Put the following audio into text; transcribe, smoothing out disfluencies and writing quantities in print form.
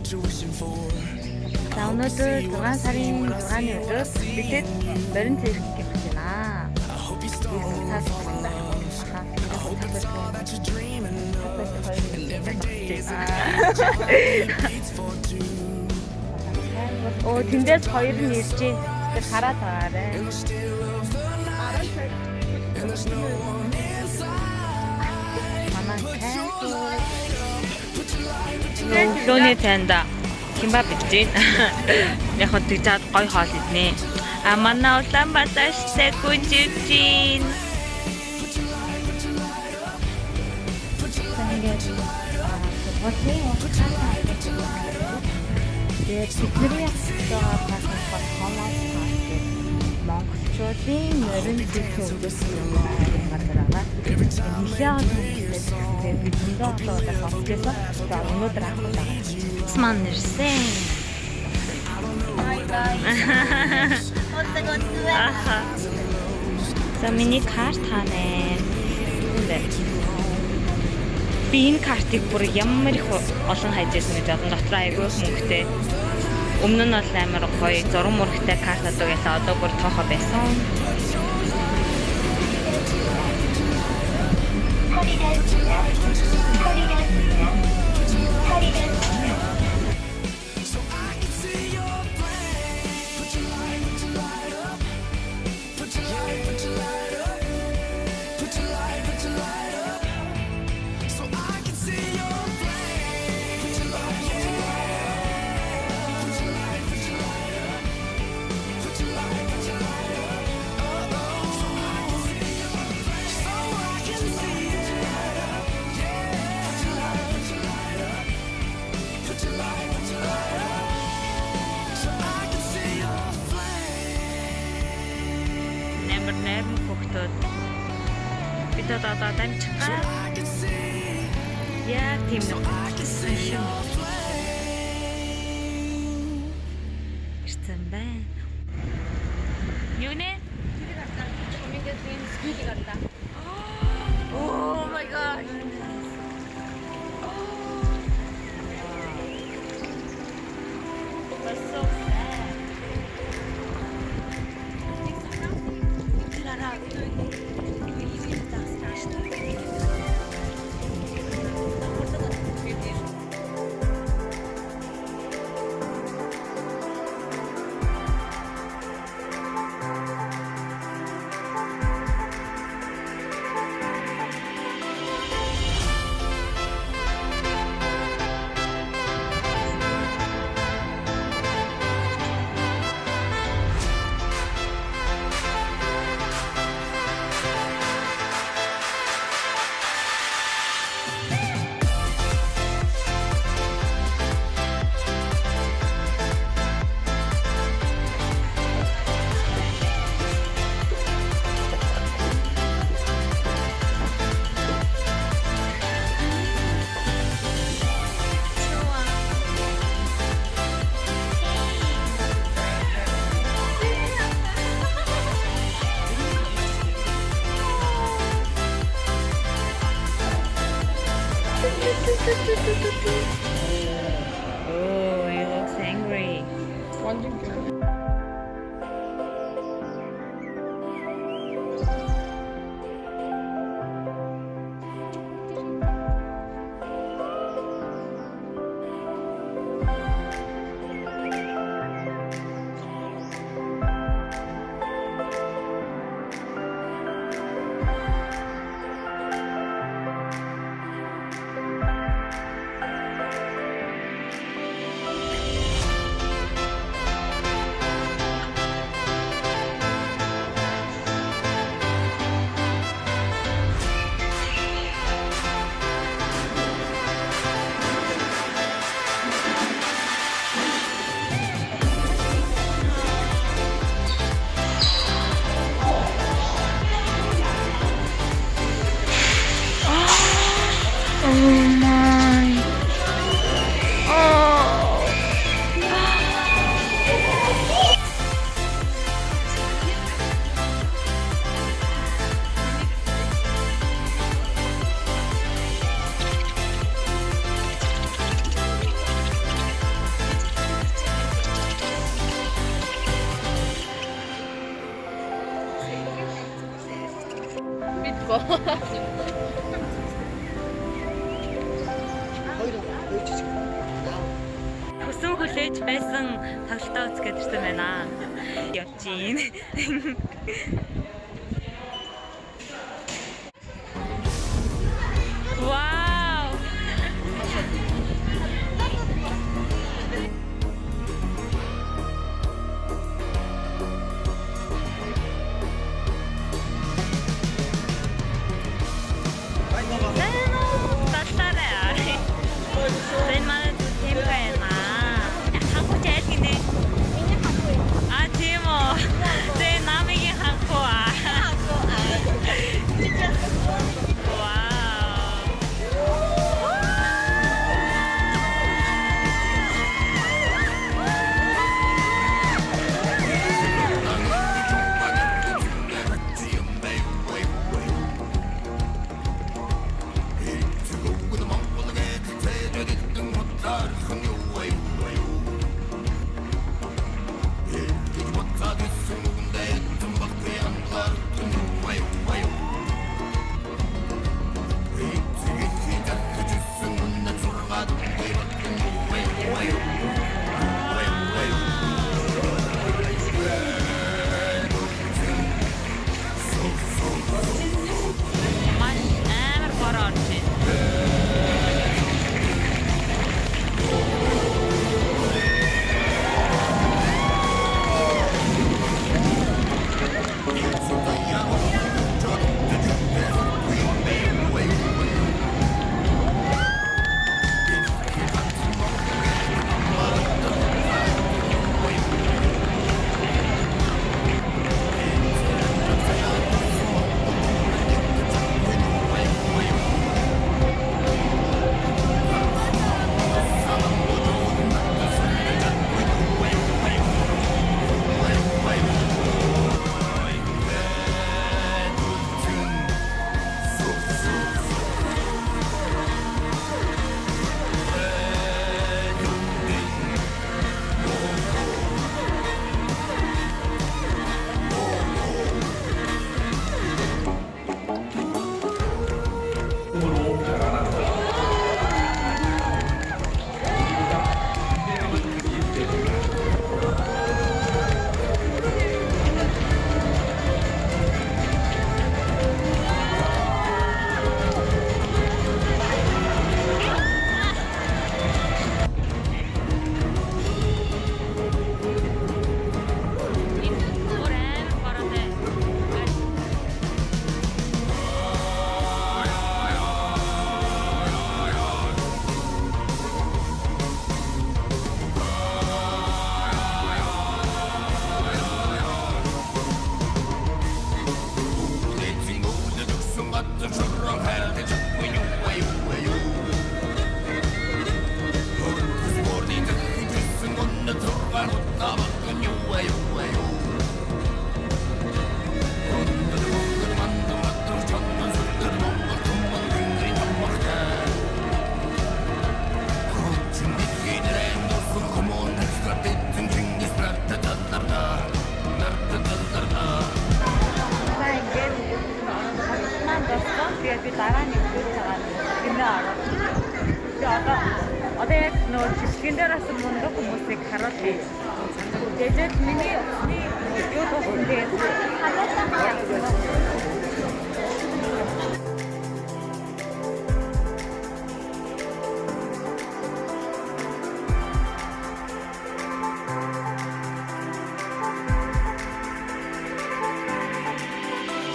За өнөөдөр 6 сарын 6-ны өдөр бидэд морин цэрэг гэмт байна. Цаас Оо тэндээс хоёр нь ирж байна. Тэгэхээр хараад байгаарай. Өглөөний цайнда кимбап идэж байна. Яг хөө тэгжээд гоё хоол иднэ. А манай Улаанбаатартай гүнжиж бидний байгаа пасспорт хомоос монголчуудын морин цэрэг өгсөн юм байгаа. Нишаа тэгээд бид өнөөдөр хосгосон. За өнөөдөр авах байгаа. Сман нэрсэн. За миний карт ханаа. Би энэ картыг бүр ямар их олон хайжсэн гэж одоо дотор айгүй мөнгөтэй. Өмнө нь бол амар гоё зураг мурагтай карт одоо ясаа одоо бүр тоохоо байсан. Бид одоо дамжчихаа. Яг тийм нэг шим. Ирсэн байна. Юу нэ? Oh my god. That's so sad. Oh, he looks angry. 거. Хүсэн хүлээж байсан тоглолтоо үзгээд ирсэн байна. Явж ийн. Вау! Тэгээд би дараа нэг зүйл цагаан гинэ ороод. Одоо яг нөө чиглэн дээр асан мундаг хүмүүсийг харуул бий. Тэгээд миний юу болсон тэгээд харуулсан